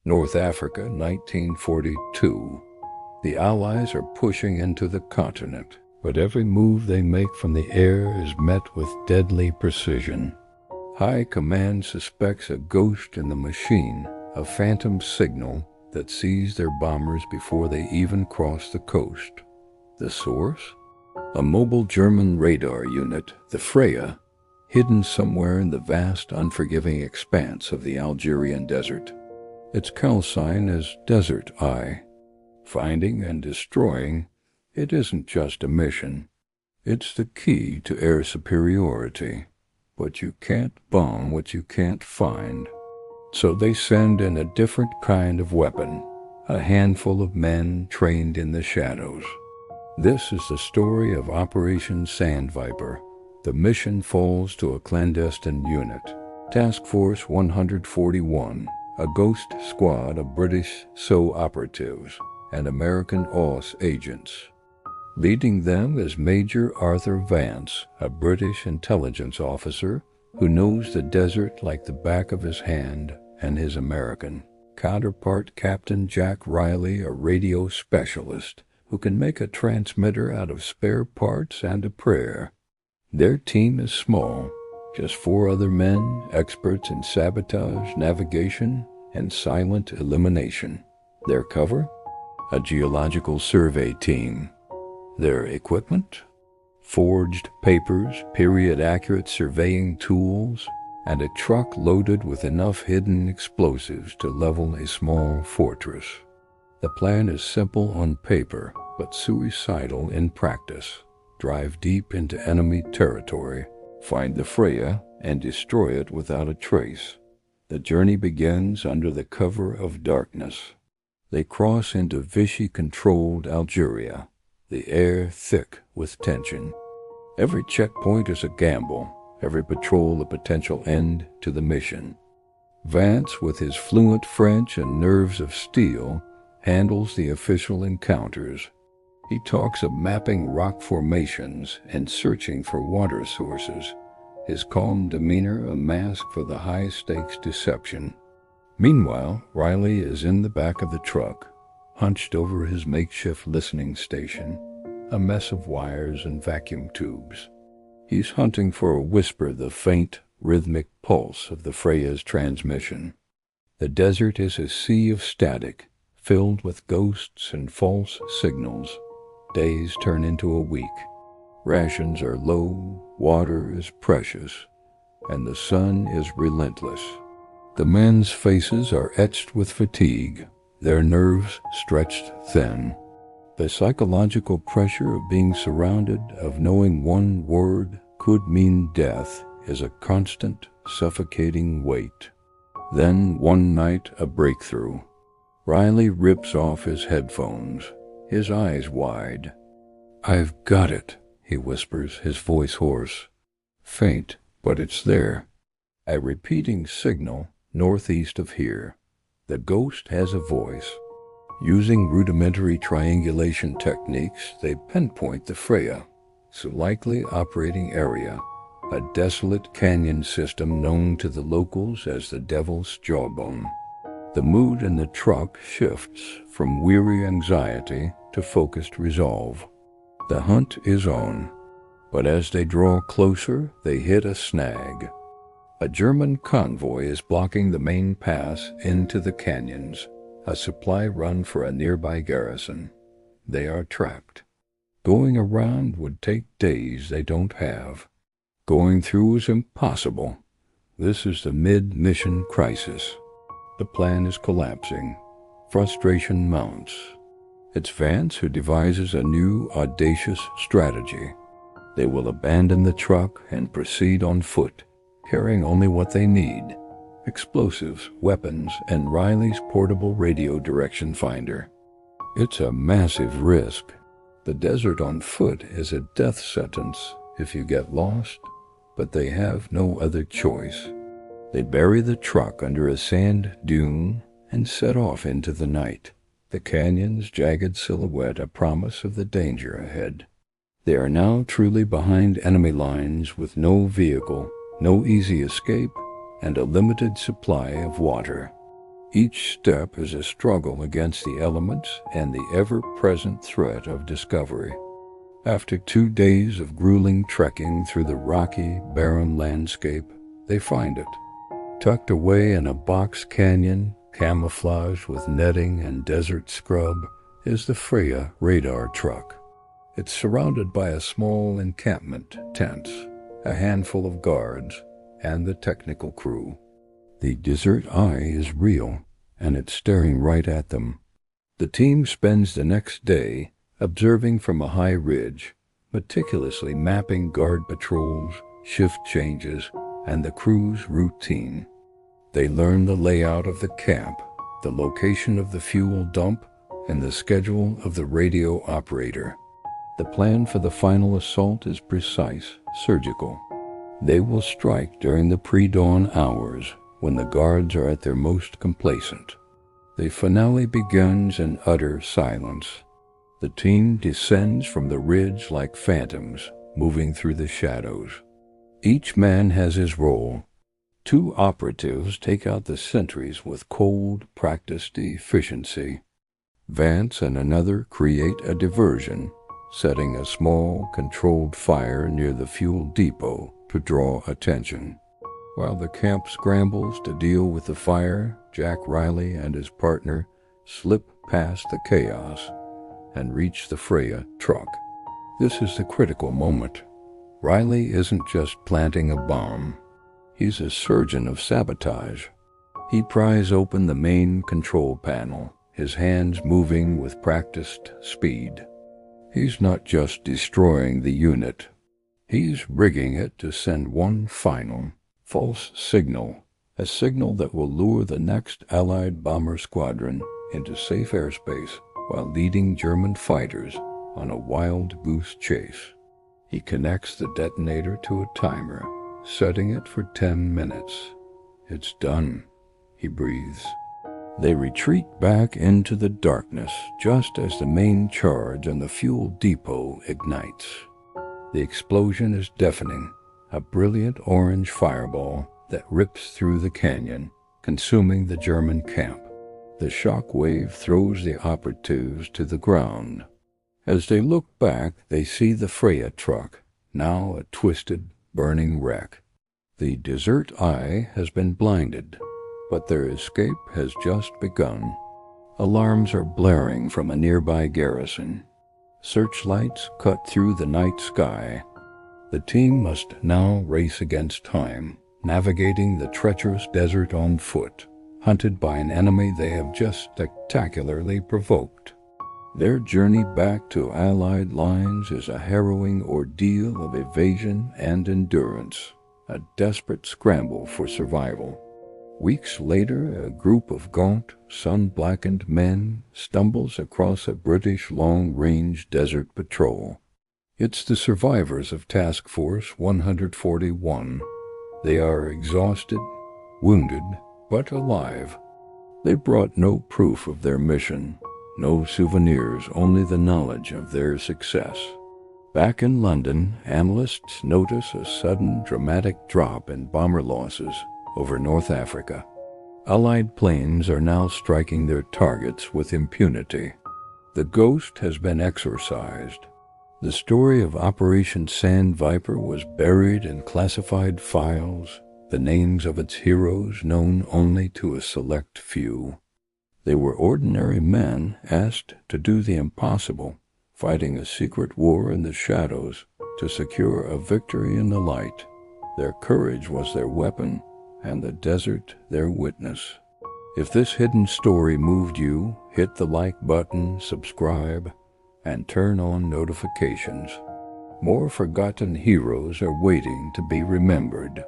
North Africa, 1942. The Allies are pushing into the continent, but every move they make from the air is met with deadly precision. High Command suspects a ghost in the machine, a phantom signal that sees their bombers before they even cross the coast. The source? A mobile German radar unit, the Freya, hidden somewhere in the vast, unforgiving expanse of the Algerian desert. Its call sign is Desert Eye. Finding and destroying, it isn't just a mission. It's the key to air superiority. But you can't bomb what you can't find. So they send in a different kind of weapon, a handful of men trained in the shadows. This is the story of Operation Sandviper. The mission falls to a clandestine unit, Task Force 141, a ghost squad of British SO operatives and American OSS agents. Leading them is Major Arthur Vance, a British intelligence officer who knows the desert like the back of his hand, and his American counterpart, Captain Jack Riley, a radio specialist who can make a transmitter out of spare parts and a prayer. Their team is small, just 4 other men, experts in sabotage, navigation, and silent elimination. Their cover? A geological survey team. Their equipment? Forged papers, period-accurate surveying tools, and a truck loaded with enough hidden explosives to level a small fortress. The plan is simple on paper, but suicidal in practice. Drive deep into enemy territory, find the Freya, and destroy it without a trace. The journey begins under the cover of darkness. They cross into Vichy-controlled Algeria, the air thick with tension. Every checkpoint is a gamble, every patrol a potential end to the mission. Vance, with his fluent French and nerves of steel, handles the official encounters. He talks of mapping rock formations and searching for water sources, his calm demeanor a mask for the high-stakes deception. Meanwhile, Riley is in the back of the truck, hunched over his makeshift listening station, a mess of wires and vacuum tubes. He's hunting for a whisper, the faint, rhythmic pulse of the Freya's transmission. The desert is a sea of static, filled with ghosts and false signals. Days turn into a week. Rations are low, water is precious, and the sun is relentless. The men's faces are etched with fatigue, their nerves stretched thin. The psychological pressure of being surrounded, of knowing one word could mean death, is a constant, suffocating weight. Then, one night, a breakthrough. Riley rips off his headphones, his eyes wide. "I've got it," he whispers, his voice hoarse. Faint, but it's there. A repeating signal northeast of here. The ghost has a voice. Using rudimentary triangulation techniques, they pinpoint the Freya, its likely operating area, a desolate canyon system known to the locals as the Devil's Jawbone. The mood in the truck shifts from weary anxiety to focused resolve. The hunt is on, but as they draw closer, they hit a snag. A German convoy is blocking the main pass into the canyons, a supply run for a nearby garrison. They are trapped. Going around would take days they don't have. Going through is impossible. This is the mid-mission crisis. The plan is collapsing. Frustration mounts. It's Vance who devises a new, audacious strategy. They will abandon the truck and proceed on foot, carrying only what they need: explosives, weapons, and Riley's portable radio direction finder. It's a massive risk. The desert on foot is a death sentence if you get lost, but they have no other choice. They bury the truck under a sand dune and set off into the night, the canyon's jagged silhouette a promise of the danger ahead. They are now truly behind enemy lines with no vehicle, no easy escape, and a limited supply of water. Each step is a struggle against the elements and the ever-present threat of discovery. After 2 days of grueling trekking through the rocky, barren landscape, they find it. Tucked away in a box canyon, camouflaged with netting and desert scrub, is the Freya radar truck. It's surrounded by a small encampment, tents, a handful of guards, and the technical crew. The desert eye is real, and it's staring right at them. The team spends the next day observing from a high ridge, meticulously mapping guard patrols, shift changes, and the crew's routine. They learn the layout of the camp, the location of the fuel dump, and the schedule of the radio operator. The plan for the final assault is precise, surgical. They will strike during the pre-dawn hours, when the guards are at their most complacent. The finale begins in utter silence. The team descends from the ridge like phantoms, moving through the shadows. Each man has his role. 2 operatives take out the sentries with cold, practiced efficiency. Vance and another create a diversion, setting a small, controlled fire near the fuel depot to draw attention. While the camp scrambles to deal with the fire, Jack Riley and his partner slip past the chaos and reach the Freya truck. This is the critical moment. Riley isn't just planting a bomb. He's a surgeon of sabotage. He pries open the main control panel, his hands moving with practiced speed. He's not just destroying the unit. He's rigging it to send one final, false signal, a signal that will lure the next Allied bomber squadron into safe airspace while leading German fighters on a wild goose chase. He connects the detonator to a timer, setting it for 10 minutes. It's done, he breathes. They retreat back into the darkness just as the main charge on the fuel depot ignites. The explosion is deafening, a brilliant orange fireball that rips through the canyon, consuming the German camp. The shock wave throws the operatives to the ground. As they look back, they see the Freya truck, now a twisted, burning wreck. The desert eye has been blinded, but their escape has just begun. Alarms are blaring from a nearby garrison. Searchlights cut through the night sky. The team must now race against time, navigating the treacherous desert on foot, hunted by an enemy they have just spectacularly provoked. Their journey back to Allied lines is a harrowing ordeal of evasion and endurance, a desperate scramble for survival. Weeks later, a group of gaunt, sun-blackened men stumbles across a British long-range desert patrol. It's the survivors of Task Force 141. They are exhausted, wounded, but alive. They brought no proof of their mission, no souvenirs, only the knowledge of their success. Back in London, analysts notice a sudden, dramatic drop in bomber losses over North Africa. Allied planes are now striking their targets with impunity. The ghost has been exorcised. The story of Operation Sand Viper was buried in classified files, the names of its heroes known only to a select few. They were ordinary men asked to do the impossible, fighting a secret war in the shadows to secure a victory in the light. Their courage was their weapon, and the desert their witness. If this hidden story moved you, hit the like button, subscribe, and turn on notifications. More forgotten heroes are waiting to be remembered.